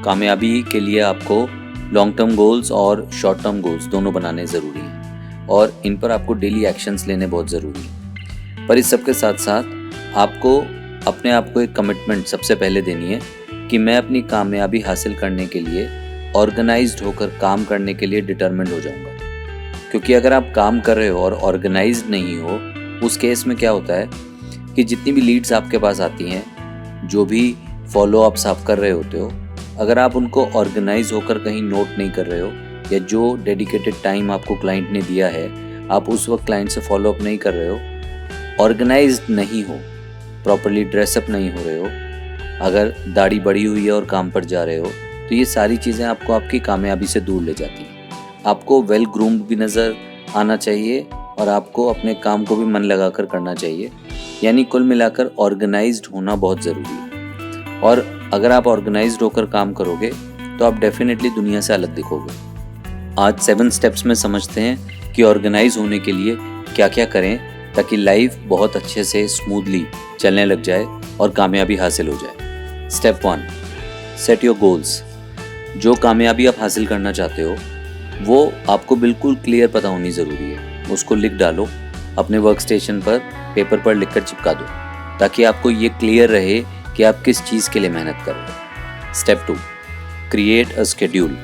कामयाबी के लिए आपको लॉन्ग टर्म गोल्स और शॉर्ट टर्म गोल्स दोनों बनाने ज़रूरी हैं और इन पर आपको डेली एक्शंस लेने बहुत ज़रूरी हैं। पर इस सब के साथ साथ आपको अपने आप को एक कमिटमेंट सबसे पहले देनी है कि मैं अपनी कामयाबी हासिल करने के लिए ऑर्गेनाइज्ड होकर काम करने के लिए डिटरमिन्ड हो जाऊंगा। क्योंकि अगर आप काम कर रहे हो और ऑर्गेनाइज्ड नहीं हो, उस केस में क्या होता है कि जितनी भी लीड्स आपके पास आती हैं, जो भी फॉलो अप्स आप कर रहे होते हो, अगर आप उनको ऑर्गेनाइज होकर कहीं नोट नहीं कर रहे हो या जो डेडिकेटेड टाइम आपको क्लाइंट ने दिया है आप उस वक्त क्लाइंट से फॉलो अप नहीं कर रहे हो, ऑर्गेनाइज्ड नहीं हो, प्रॉपर्ली ड्रेसअप नहीं हो रहे हो, अगर दाढ़ी बढ़ी हुई है और काम पर जा रहे हो, तो ये सारी चीज़ें आपको आपकी कामयाबी से दूर ले जाती हैं। आपको वेल ग्रूम्ड भी नज़र आना चाहिए और आपको अपने काम को भी मन लगाकर करना चाहिए। यानी कुल मिलाकर ऑर्गेनाइज्ड होना बहुत ज़रूरी है। और अगर आप ऑर्गेनाइज्ड होकर काम करोगे तो आप डेफिनेटली दुनिया से अलग दिखोगे। आज 7 स्टेप्स में समझते हैं कि ऑर्गेनाइज होने के लिए क्या क्या करें ताकि लाइफ बहुत अच्छे से स्मूथली चलने लग जाए और कामयाबी हासिल हो जाए। Step 1, set your goals. जो कामयाबी आप हासिल करना चाहते हो वो आपको बिल्कुल क्लियर पता होनी ज़रूरी है। उसको लिख डालो, अपने वर्क स्टेशन पर पेपर पर लिखकर चिपका दो ताकि आपको ये क्लियर रहे कि आप किस चीज़ के लिए मेहनत कर रहे हो। Step 2, create a schedule.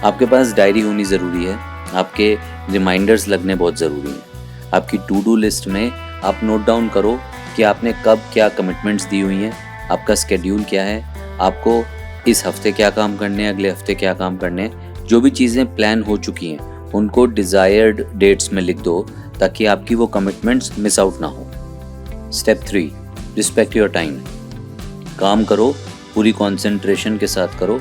आपके पास डायरी होनी ज़रूरी है, आपके रिमाइंडर्स लगने बहुत ज़रूरी हैं। आपकी टू डू लिस्ट में आप नोट डाउन करो कि आपने कब क्या कमिटमेंट्स दी हुई हैं, आपका शेड्यूल क्या है, आपको इस हफ्ते क्या काम करने हैं, अगले हफ्ते क्या काम करने हैं। जो भी चीज़ें प्लान हो चुकी हैं उनको डिज़ायर्ड डेट्स में लिख दो ताकि आपकी वो कमिटमेंट्स मिस आउट ना हो। Step 3, respect your time. काम करो, पूरी कंसंट्रेशन के साथ करो,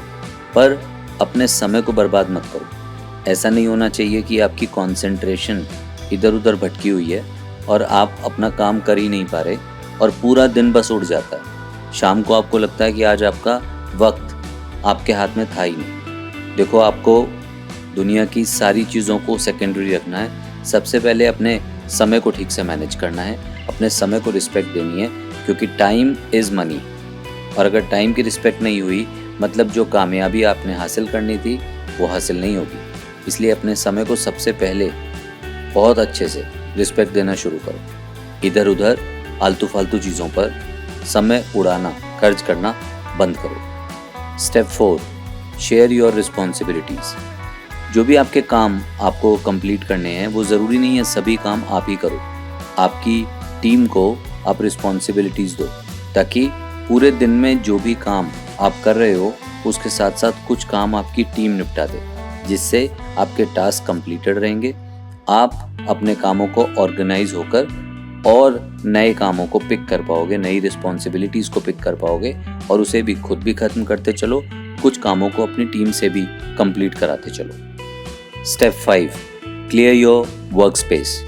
पर अपने समय को बर्बाद मत करो। ऐसा नहीं होना चाहिए कि आपकी कंसंट्रेशन इधर उधर भटकी हुई है और आप अपना काम कर ही नहीं पा रहे और पूरा दिन बस उड़ जाता है। शाम को आपको लगता है कि आज आपका वक्त आपके हाथ में था ही नहीं। देखो, आपको दुनिया की सारी चीज़ों को सेकेंडरी रखना है। सबसे पहले अपने समय को ठीक से मैनेज करना है, अपने समय को रिस्पेक्ट देनी है, क्योंकि टाइम इज़ मनी। और अगर टाइम की रिस्पेक्ट नहीं हुई मतलब जो कामयाबी आपने हासिल करनी थी वो हासिल नहीं होगी। इसलिए अपने समय को सबसे पहले बहुत अच्छे से रिस्पेक्ट देना शुरू करो। इधर उधर आलतू फालतू चीज़ों पर समय उड़ाना, खर्च करना बंद करो। Step 4, share your responsibilities. जो भी आपके काम आपको कंप्लीट करने हैं वो ज़रूरी नहीं है सभी काम आप ही करो। आपकी टीम को आप रिस्पॉन्सिबिलिटीज़ दो ताकि पूरे दिन में जो भी काम आप कर रहे हो उसके साथ साथ कुछ काम आपकी टीम निपटा दे, जिससे आपके टास्क कंप्लीटेड रहेंगे। आप अपने कामों को ऑर्गेनाइज होकर और नए कामों को पिक कर पाओगे, नई रिस्पॉन्सिबिलिटीज़ को पिक कर पाओगे और उसे भी खुद भी ख़त्म करते चलो, कुछ कामों को अपनी टीम से भी कंप्लीट कराते चलो। Step 5, clear your work space.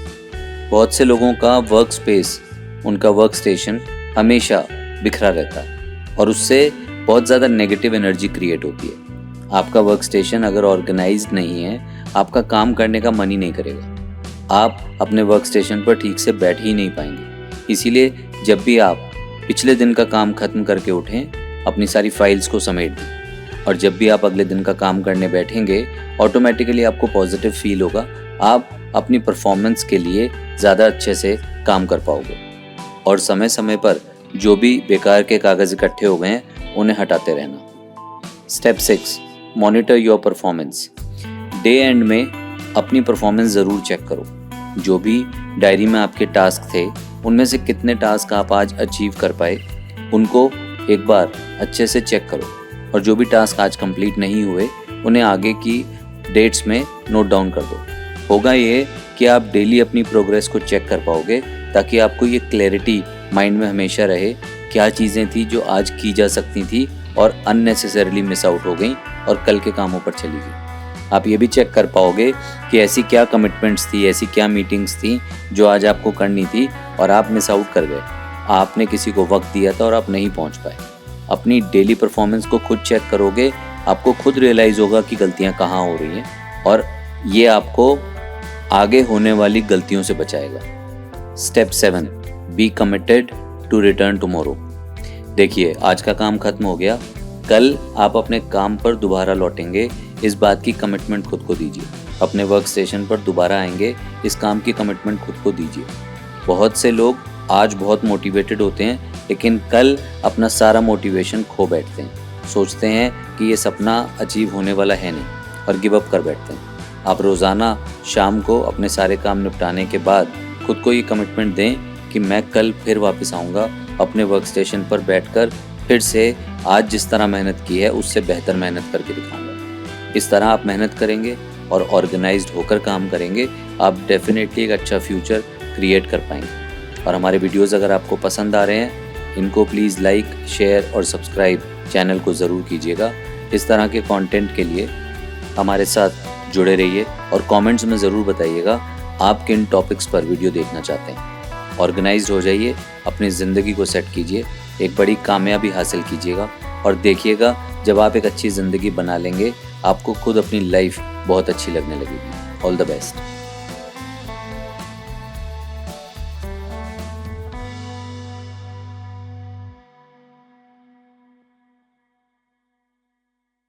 बहुत से लोगों का वर्क स्पेस, उनका वर्क स्टेशन हमेशा बिखरा रहता है और उससे बहुत ज़्यादा नेगेटिव एनर्जी क्रिएट होती है। आपका वर्क स्टेशन अगर ऑर्गेनाइज्ड नहीं है, आपका काम करने का मन ही नहीं करेगा। आप अपने वर्क स्टेशन पर ठीक से बैठ ही नहीं पाएंगे। इसीलिए जब भी आप पिछले दिन का काम खत्म करके उठें, अपनी सारी फाइल्स को समेट दें और जब भी आप अगले दिन का काम करने बैठेंगे ऑटोमेटिकली आपको पॉजिटिव फील होगा। आप अपनी परफॉर्मेंस के लिए ज़्यादा अच्छे से काम कर पाओगे और समय समय पर जो भी बेकार के कागज़ इकट्ठे हो गए हैं उन्हें हटाते रहना। Step 6, monitor your performance. Day and में अपनी परफॉर्मेंस ज़रूर चेक करो। जो भी डायरी में आपके टास्क थे उनमें से कितने टास्क आप आज अचीव कर पाए, उनको एक बार अच्छे से चेक करो और जो भी टास्क आज कंप्लीट नहीं हुए उन्हें आगे की डेट्स में नोट डाउन कर दो। होगा ये कि आप डेली अपनी प्रोग्रेस को चेक कर पाओगे ताकि आपको ये क्लैरिटी माइंड में हमेशा रहे क्या चीज़ें थी जो आज की जा सकती थी और अननेसेसरीली मिस आउट हो गई और कल के कामों पर चली गई। आप ये भी चेक कर पाओगे कि ऐसी क्या कमिटमेंट्स थी, ऐसी क्या मीटिंग्स थी जो आज आपको करनी थी और आप मिस आउट कर गए। आपने किसी को वक्त दिया था और आप नहीं पहुंच पाए। अपनी डेली परफॉर्मेंस को खुद चेक करोगे, आपको खुद रियलाइज़ होगा कि गलतियां कहाँ हो रही हैं और ये आपको आगे होने वाली गलतियों से बचाएगा। Step 7, be committed to return tomorrow. देखिए, आज का काम खत्म हो गया, कल आप अपने काम पर दोबारा लौटेंगे, इस बात की कमिटमेंट खुद को दीजिए। अपने वर्क स्टेशन पर दोबारा आएंगे, इस काम की कमिटमेंट खुद को दीजिए। बहुत से लोग आज बहुत मोटिवेटेड होते हैं, लेकिन कल अपना सारा मोटिवेशन खो बैठते हैं। सोचते हैं कि ये सपना अचीव होने वाला है नहीं और गिव अप कर बैठते हैं। आप रोज़ाना शाम को अपने सारे काम निपटाने के बाद खुद को ये कमिटमेंट दें कि मैं कल फिर वापस आऊँगा, अपने वर्क स्टेशन पर बैठकर फिर से आज जिस तरह मेहनत की है उससे बेहतर मेहनत करके दिखाऊंगा। इस तरह आप मेहनत करेंगे और ऑर्गेनाइज्ड होकर काम करेंगे, आप डेफिनेटली एक अच्छा फ्यूचर क्रिएट कर पाएंगे। और हमारे वीडियोस अगर आपको पसंद आ रहे हैं, इनको प्लीज़ लाइक, शेयर और सब्सक्राइब चैनल को ज़रूर कीजिएगा। इस तरह के कंटेंट के लिए हमारे साथ जुड़े रहिए और कमेंट्स में ज़रूर बताइएगा आप किन टॉपिक्स पर वीडियो देखना चाहते हैं। ऑर्गेनाइज्ड हो जाइए, अपनी ज़िंदगी को सेट कीजिए, एक बड़ी कामयाबी हासिल कीजिएगा और देखिएगा जब आप एक अच्छी ज़िंदगी बना लेंगे, आपको खुद अपनी लाइफ बहुत अच्छी लगने लगेगी। All the best.